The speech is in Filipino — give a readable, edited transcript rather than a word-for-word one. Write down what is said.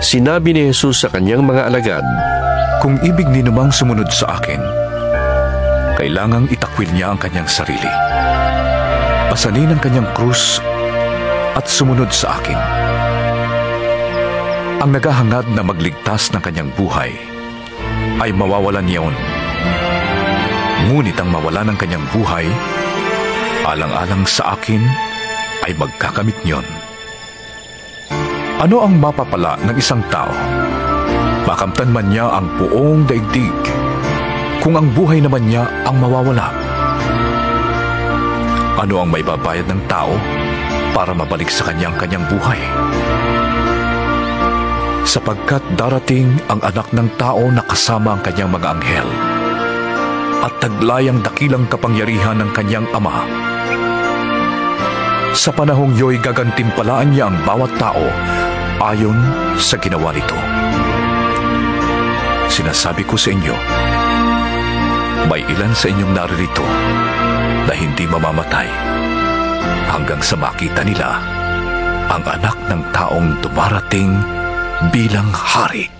Sinabi ni Jesus sa kanyang mga alagad, Kung ibig ni namang sumunod sa akin, kailangang itakwil niya ang kanyang sarili. Pasanin ang kanyang krus at sumunod sa akin. Ang naghahangad na magligtas ng kanyang buhay ay mawawalan niyon. Ngunit ang mawala ng kanyang buhay, alang-alang sa akin, ay magkakamit niyon. Ano ang mapapala ng isang tao? Makamtan man niya ang buong daigdig, kung ang buhay naman niya ang mawawala. Ano ang maibabayad ng tao para mabalik sa kanyang buhay? Sapagkat darating ang anak ng tao na kasama ang kanyang mga anghel at taglayang dakilang kapangyarihan ng kanyang ama. Sa panahong iyo'y gagantimpalaan niya ang bawat tao ayon sa ginawa nito. Sinasabi ko sa inyo, may ilan sa inyong naririto na hindi mamamatay hanggang sa makita nila ang anak ng taong dumarating bilang hari.